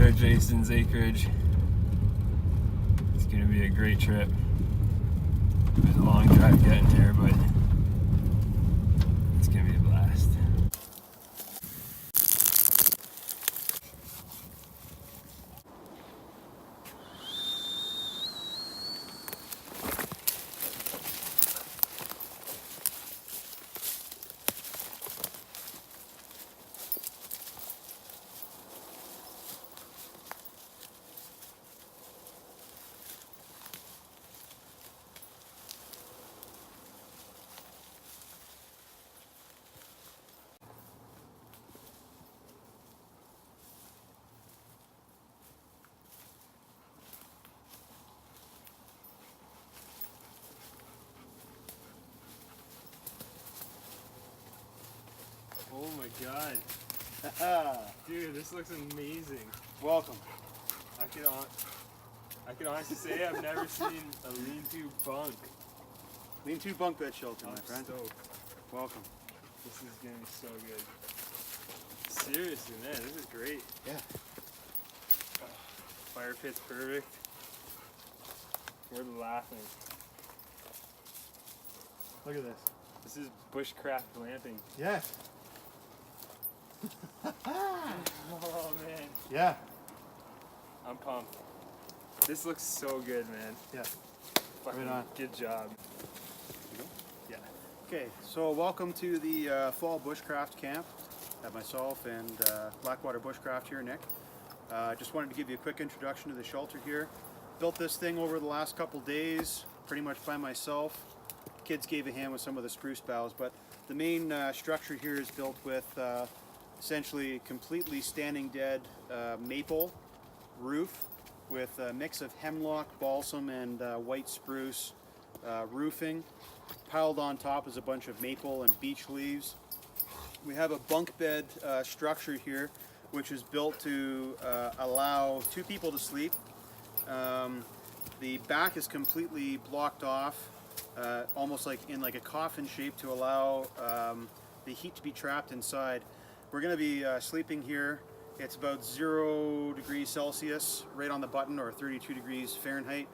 to Jason's acreage. It's going to be a great trip. It was a long drive getting here, but it's going to be a blast. Oh my god. Dude, this looks amazing. Welcome. I can honestly say I've never seen a lean-to bunk. Lean-to bunk bed shelter, my I'm friend. stoked. Welcome. This is gonna be so good. Seriously, man, this is great. Yeah. Fire pit's perfect. We're laughing. Look at this. This is bushcraft glamping. Yes. Oh man. Yeah. I'm pumped. This looks so good, man. Yeah. Fucking Right on. good job. Yeah. Okay, so welcome to the fall bushcraft camp at myself and Blackwater Bushcraft here, Nick. Just wanted to give you a quick introduction to the shelter here. Built this thing over the last couple days, pretty much by myself. Kids gave a hand with some of the spruce boughs, but the main structure here is built with essentially completely standing dead maple roof with a mix of hemlock, balsam, and white spruce roofing. Piled on top is a bunch of maple and beech leaves. We have a bunk bed structure here, which is built to allow 2 people to sleep. The back is completely blocked off, almost like in like a coffin shape to allow the heat to be trapped inside. We're going to be sleeping here. It's about 0 degrees Celsius right on the button, or 32 degrees Fahrenheit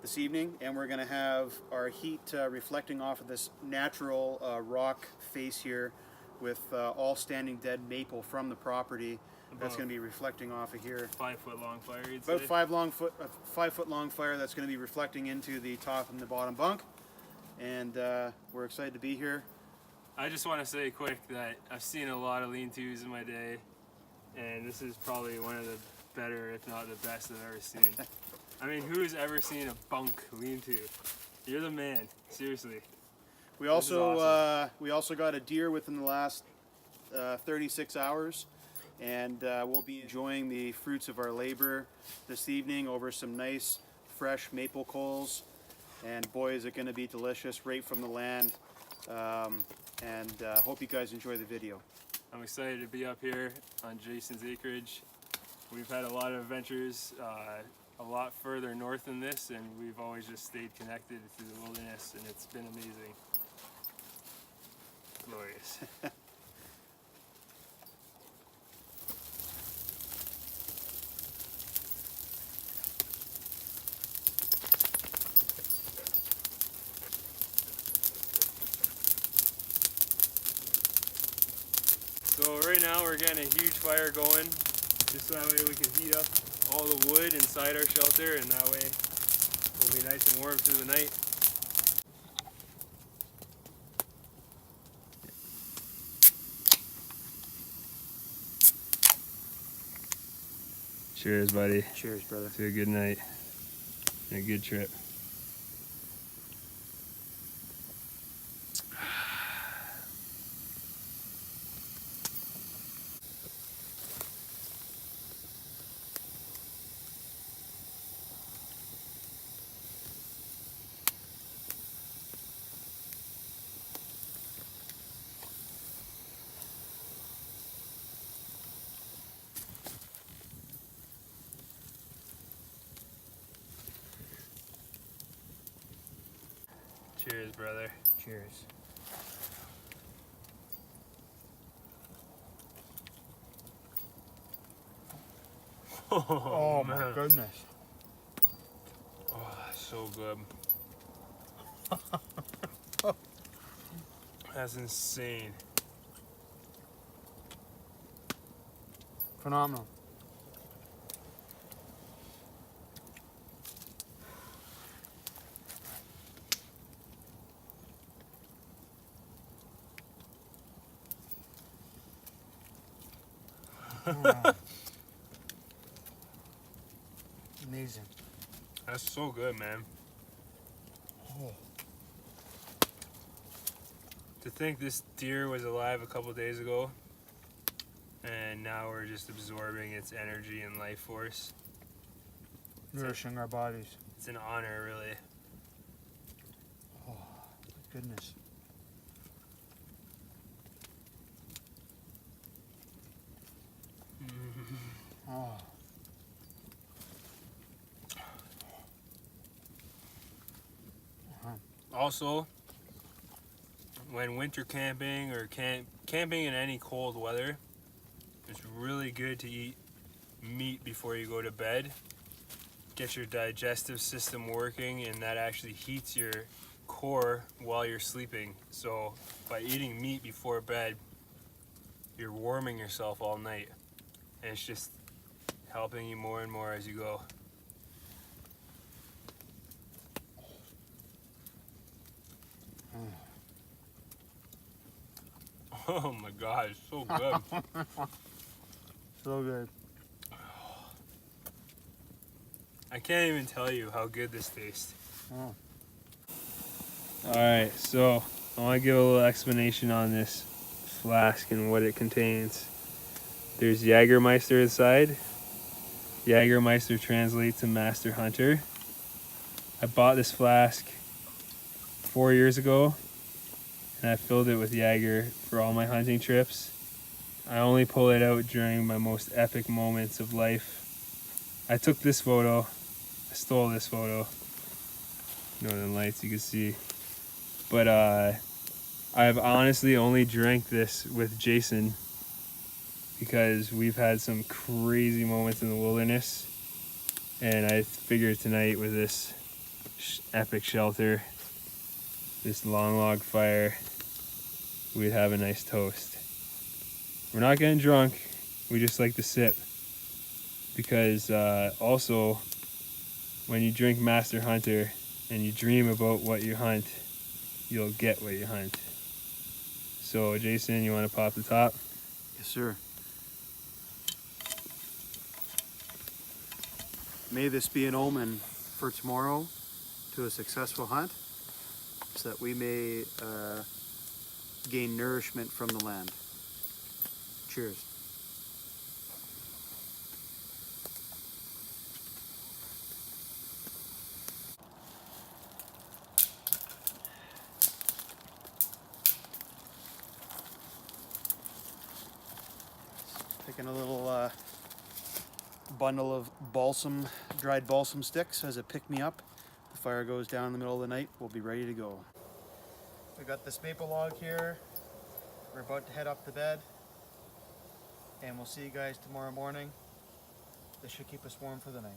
this evening, and we're going to have our heat reflecting off of this natural rock face here with all standing dead maple from the property. That's going to be reflecting off of here. 5 foot long fire, you'd About say? 5 foot long fire that's going to be reflecting into the top and the bottom bunk, and we're excited to be here. I just want to say quick that I've seen a lot of lean-tos in my day, and this is probably one of the better, if not the best I've ever seen. I mean, who's ever seen a bunk lean-to? You're the man, seriously. We also awesome. we also got a deer within the last 36 hours, and we'll be enjoying the fruits of our labor this evening over some nice fresh maple coals, and boy is it going to be delicious right from the land. And hope you guys enjoy the video. I'm excited to be up here on Jason's acreage. We've had a lot of adventures a lot further north than this, and we've always just stayed connected to the wilderness, and it's been amazing. Glorious. So right now we're getting a huge fire going, just so that way we can heat up all the wood inside our shelter, and that way we'll be nice and warm through the night. Cheers, buddy. Cheers, brother. To a good night and a good trip. Cheers, brother. Cheers. Oh my man. goodness. Oh, that's so good. That's insane. Phenomenal. Amazing. That's so good, man. Oh. To think this deer was alive a couple days ago, and now we're just absorbing its energy and life force. Nourishing our bodies. It's an honor, really. Oh, goodness. Oh. Also, when winter camping or camping in any cold weather, it's really good to eat meat before you go to bed. Get your digestive system working, and that actually heats your core while you're sleeping. So by eating meat before bed, you're warming yourself all night, and it's just helping you more and more as you go. Oh my God, it's so good. So good. I can't even tell you how good this tastes. Oh. Alright, so I want to give a little explanation on this flask and what it contains. There's Jägermeister inside. Jägermeister translates to Master Hunter. I bought this flask 4 years ago, and I filled it with Jaeger for all my hunting trips. I only pull it out during my most epic moments of life. I took this photo. I stole this photo. Northern Lights, you can see. But I've honestly only drank this with Jason because we've had some crazy moments in the wilderness, and I figured tonight with this epic shelter, this long log fire, we'd have a nice toast. We're not getting drunk, we just like to sip, because also when you drink Master Hunter and you dream about what you hunt, you'll get what you hunt. So Jason, you want to pop the top? Yes, sir. May this be an omen for tomorrow to a successful hunt, so that we may gain nourishment from the land. Cheers. Taking a little bundle of dried balsam sticks as a pick-me-up. The fire goes down in the middle of the night, we'll be ready to go. We got this maple log here. We're about to head up to bed, and we'll see you guys tomorrow morning. This should keep us warm for the night.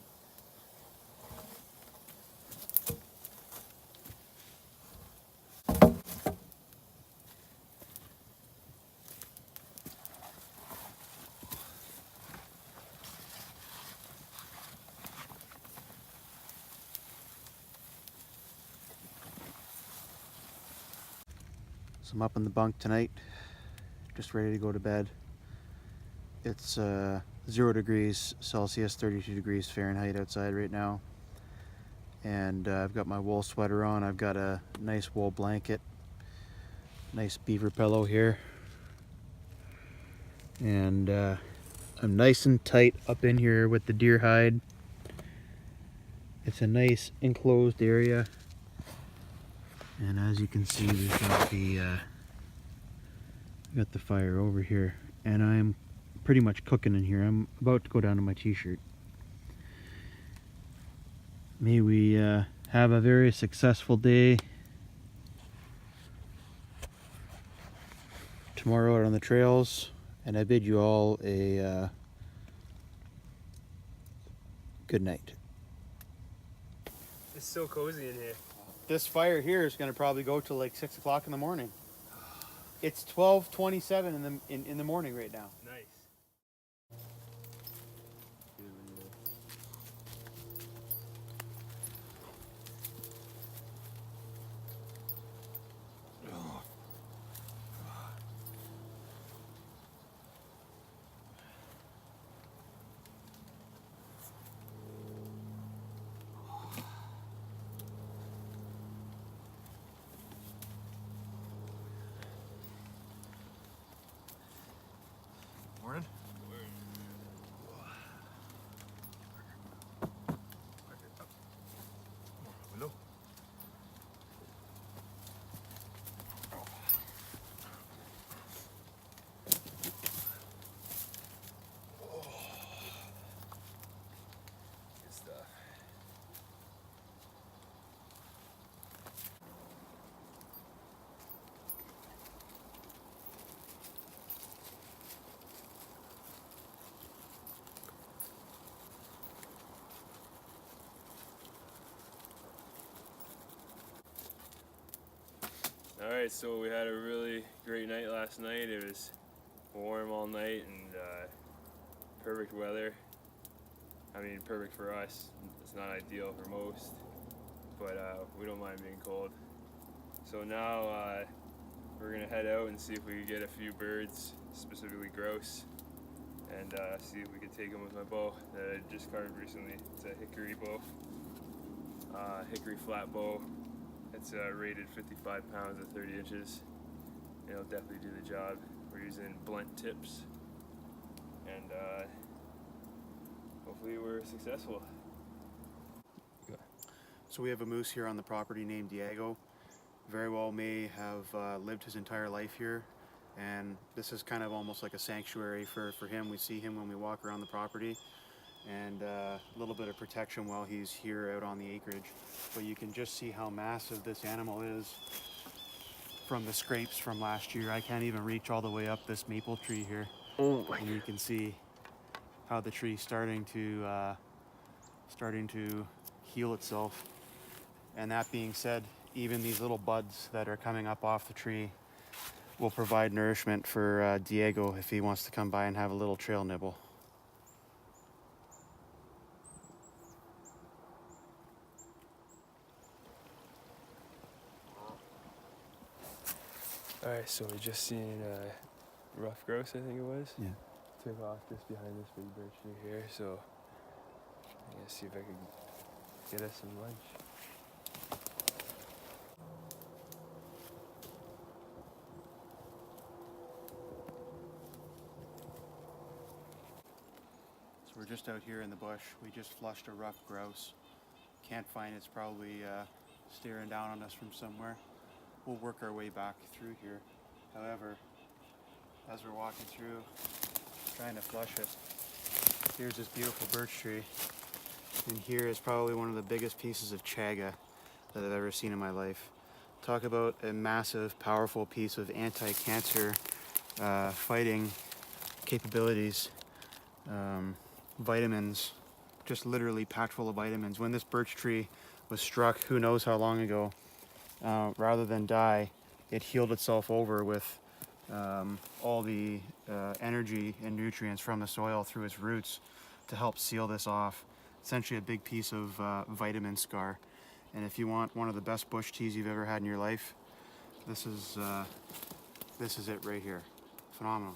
So I'm up in the bunk tonight, just ready to go to bed. It's 0 degrees Celsius, 32 degrees Fahrenheit outside right now. And I've got my wool sweater on. I've got a nice wool blanket, nice beaver pillow here. And I'm nice and tight up in here with the deer hide. It's a nice enclosed area. And as you can see, we've got the fire over here, and I'm pretty much cooking in here. I'm about to go down to my t-shirt. May we have a very successful day tomorrow out on the trails, and I bid you all a Good night. It's so cozy in here. This fire here is going to probably go till like 6 o'clock in the morning. It's 12:27 in the morning right now. Nice. Morning. Window. Good stuff. Alright, so we had a really great night last night. It was warm all night and perfect weather. I mean, perfect for us. It's not ideal for most, but we don't mind being cold. So now we're gonna head out and see if we can get a few birds, specifically grouse, and see if we can take them with my bow that I just carved recently. It's a hickory bow, hickory flat bow. It's rated 55 pounds at 30 inches. It'll definitely do the job. We're using blunt tips, and hopefully we're successful. So we have a moose here on the property named Diego. Very well may have lived his entire life here, and this is kind of almost like a sanctuary for him. We see him when we walk around the property, and a little bit of protection while he's here out on the acreage. But you can just see how massive this animal is from the scrapes from last year. I can't even reach all the way up this maple tree here. Oh my! And you can see how the tree's starting to heal itself. And that being said, even these little buds that are coming up off the tree will provide nourishment for Diego if he wants to come by and have a little trail nibble. Alright, so we just seen rough grouse, I think it was. Yeah. Took off just behind this big birch tree here, so I'm gonna see if I can get us some lunch. So we're just out here in the bush. We just flushed a rough grouse. Can't find it. It's probably staring down on us from somewhere. We'll work our way back through here. However, as we're walking through, trying to flush it, here's this beautiful birch tree. And here is probably one of the biggest pieces of chaga that I've ever seen in my life. Talk about a massive, powerful piece of anti-cancer fighting capabilities. Vitamins, just literally packed full of vitamins. When this birch tree was struck, who knows how long ago, rather than die, it healed itself over with all the energy and nutrients from the soil through its roots to help seal this off. Essentially a big piece of vitamin scar. And if you want one of the best bush teas you've ever had in your life, this is it right here. Phenomenal.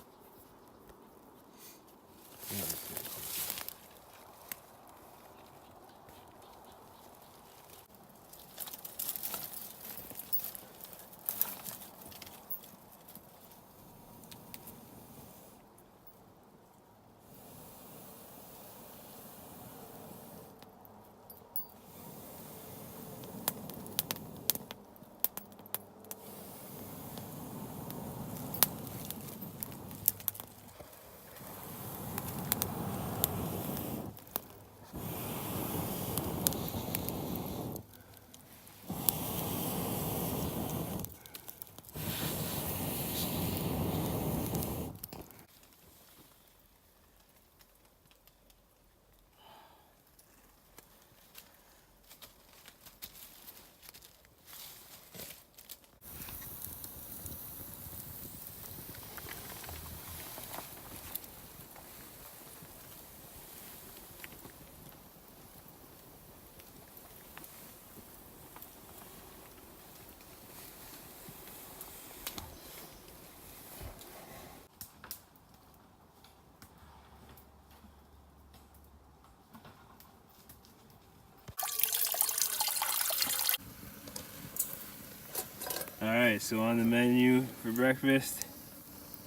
Alright, so on the menu for breakfast,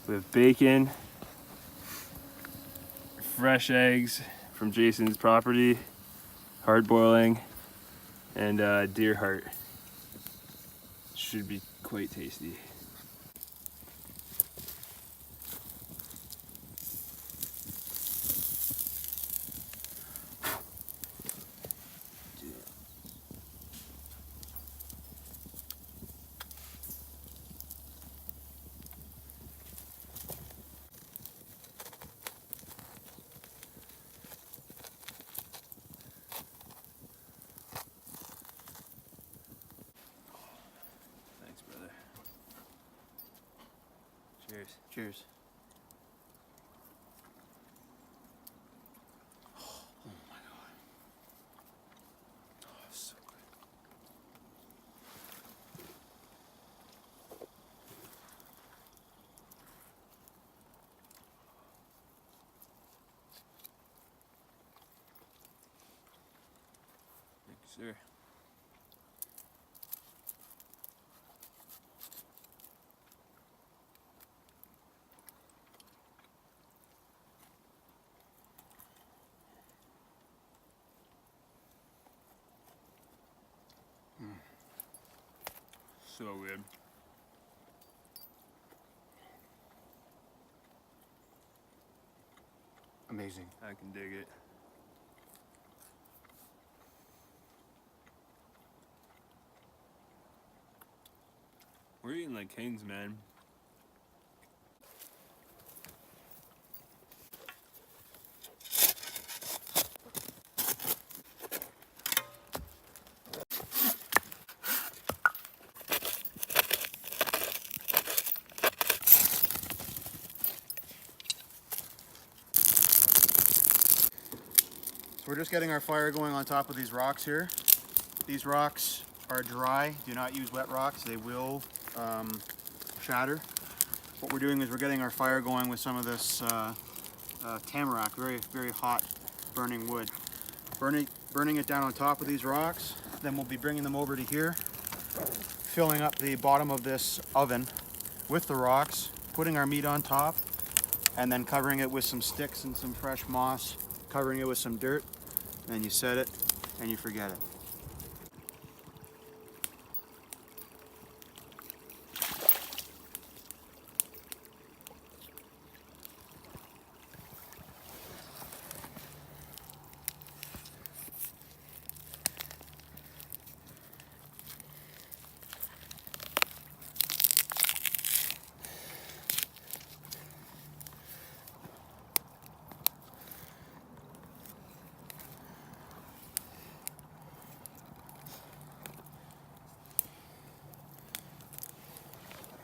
we have bacon, fresh eggs from Jason's property, hard boiling, and deer heart. Should be quite tasty. Thanks, brother. Cheers. Cheers. Thank you, sir. So good. Amazing. I can dig it. We're eating like kings, man. So we're just getting our fire going on top of these rocks here. These rocks are dry. Do not use wet rocks. They will shatter. What we're doing is we're getting our fire going with some of this tamarack, very, very hot burning wood. Burning it down on top of these rocks. Then we'll be bringing them over to here, filling up the bottom of this oven with the rocks, putting our meat on top, and then covering it with some sticks and some fresh moss, covering it with some dirt. Then you set it and you forget it.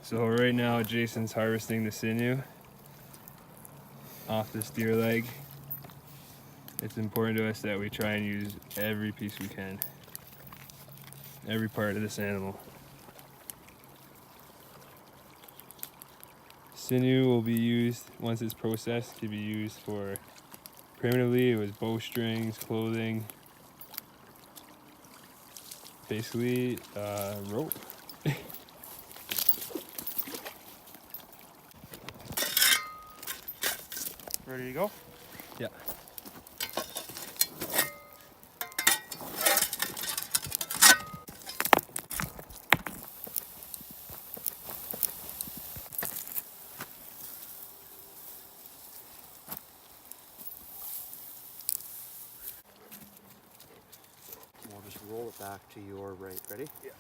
So right now Jason's harvesting the sinew off this deer leg. It's important to us that we try and use every piece we can, every part of this animal. Sinew will be used, once it's processed, to be used for, primitively it was bowstrings, clothing, basically rope. Ready to go? Yeah. We'll just roll it back to your right. Ready? Yeah.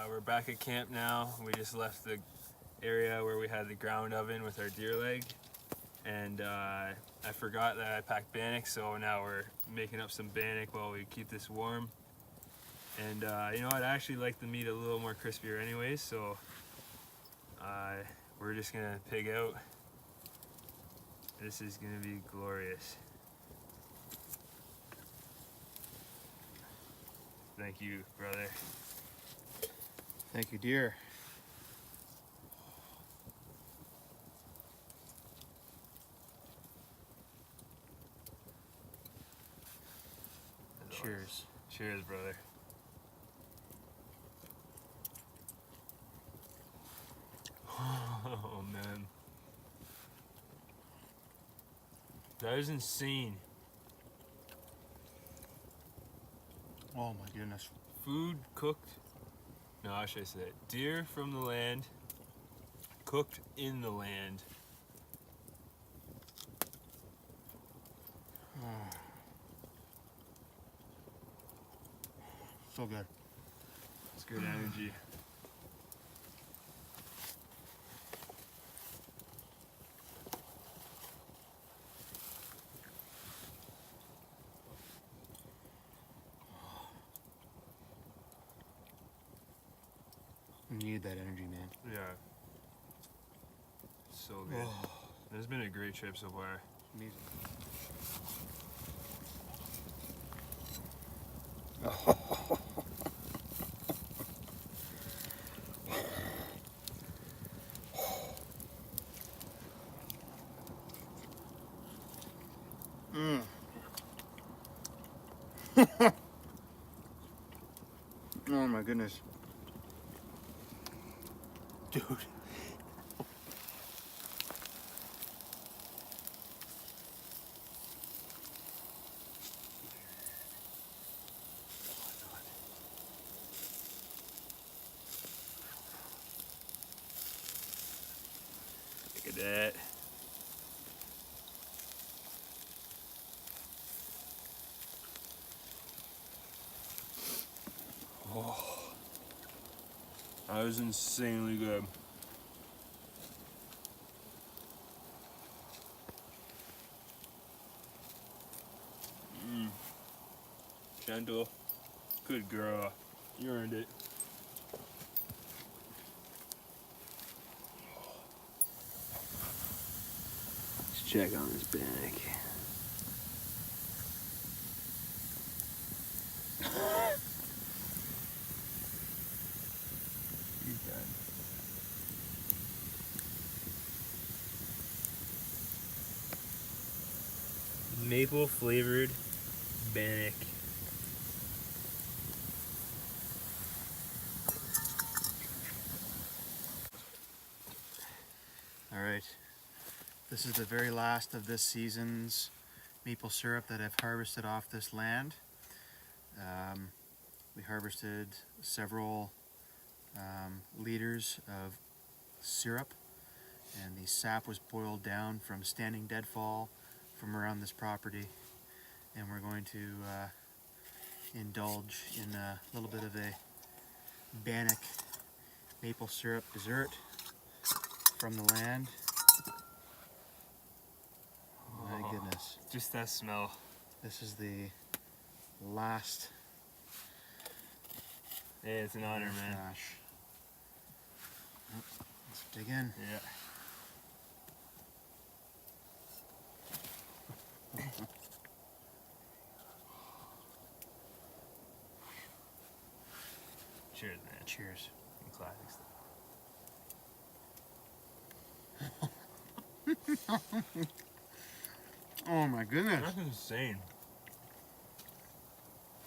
We're back at camp now. We just left the area where we had the ground oven with our deer leg, and I forgot that I packed bannock, so now we're making up some bannock while we keep this warm. And you know what, I actually like the meat a little more crispier anyways, so we're just gonna pig out. This is gonna be glorious. Thank you, brother. Thank you, dear. Cheers. Cheers, brother. Oh man, that is insane. Oh my goodness. Food cooked. No, how should I say it? Deer from the land, cooked in the land. So good. It's good energy. You need that energy, man. Yeah. So good. Oh, This has been a great trip so far. amazing. Oh my goodness. Dude. Look at that. Oh, that was insanely good. Gentle. Good girl. You earned it. Let's check on his back. He's done. Maple flavored bannock. All right. This is the very last of this season's maple syrup that I've harvested off this land. We harvested several liters of syrup, and the sap was boiled down from standing deadfall from around this property, and we're going to indulge in a little bit of a bannock maple syrup dessert from the land. Oh my goodness. Just that smell. This is the last. Hey, it's an honor, man. Gosh. Let's dig in. Yeah. Cheers, man. Cheers. Classics. Oh my goodness. That's insane.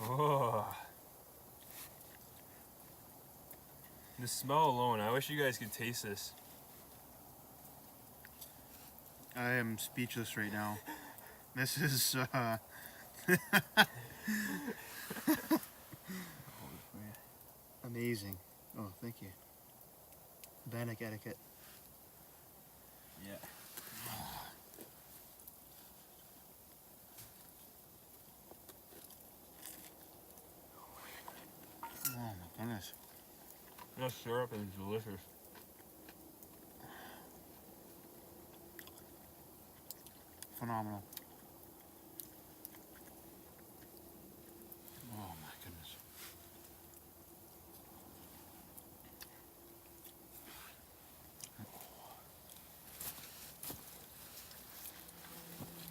Oh. The smell alone, I wish you guys could taste this. I am speechless right now. This is amazing. Oh, thank you. Bannock etiquette. Yeah. Oh my goodness. That syrup is delicious. Phenomenal. Oh my goodness.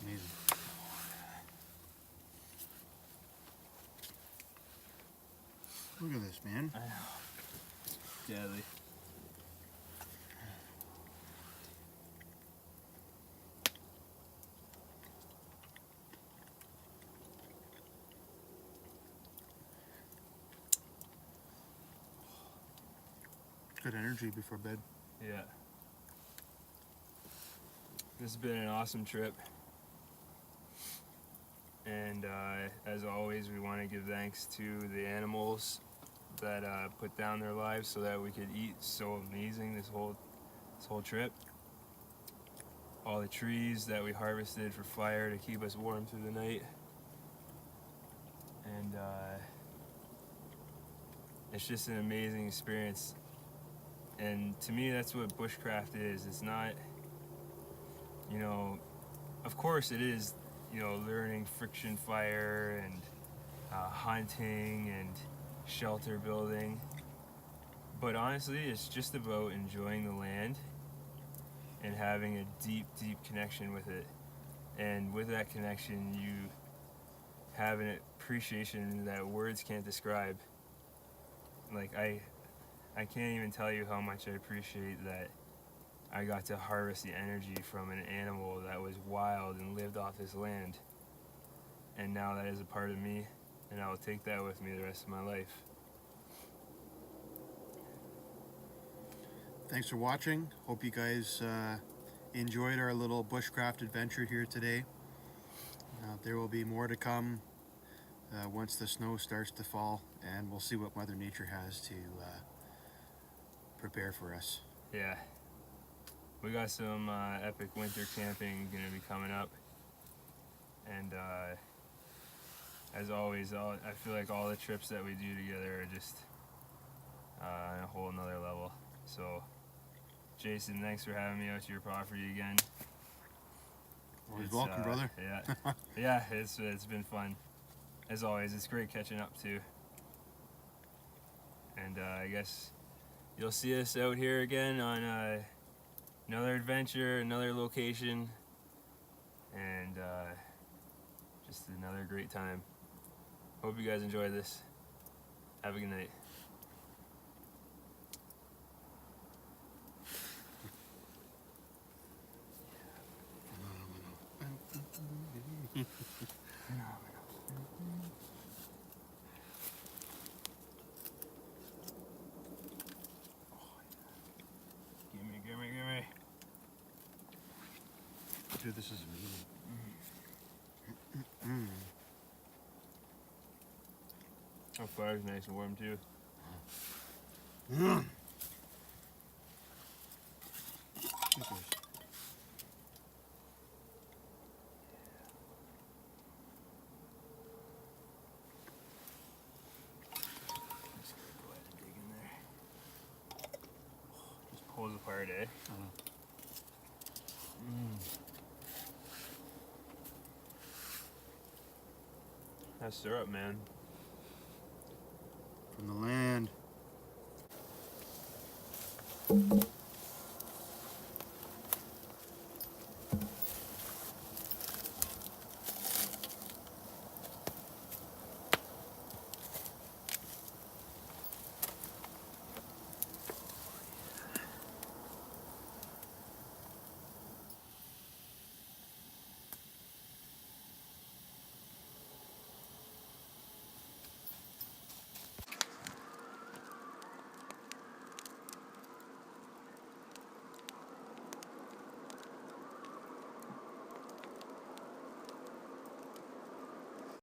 Amazing. this, man. I know. Deadly. Good energy before bed. Yeah. This has been an awesome trip. And as always, we want to give thanks to the animals that put down their lives so that we could eat so amazing this whole trip. All the trees that we harvested for fire to keep us warm through the night. And it's just an amazing experience. And to me, that's what bushcraft is. It's not, you know, of course it is, you know, learning friction fire and hunting and shelter building. But honestly, it's just about enjoying the land and having a deep, deep connection with it. And with that connection, you have an appreciation that words can't describe. Like, I can't even tell you how much I appreciate that I got to harvest the energy from an animal that was wild and lived off this land. And now that is a part of me, and I will take that with me the rest of my life. Thanks for watching. Hope you guys enjoyed our little bushcraft adventure here today. There will be more to come once the snow starts to fall, and we'll see what Mother Nature has to prepare for us. Yeah. We got some epic winter camping gonna be coming up. And as always, I feel like all the trips that we do together are just on a whole nother level. So, Jason, thanks for having me out to your property again. Always welcome, brother. Yeah, yeah, it's been fun. As always, it's great catching up too. And I guess you'll see us out here again on another adventure, another location, and just another great time. Hope you guys enjoy this. Have a good night. Gimme. Dude, this is amazing. Oh, fire's nice and warm too. Pulls apart, eh? That's syrup, man. From the land.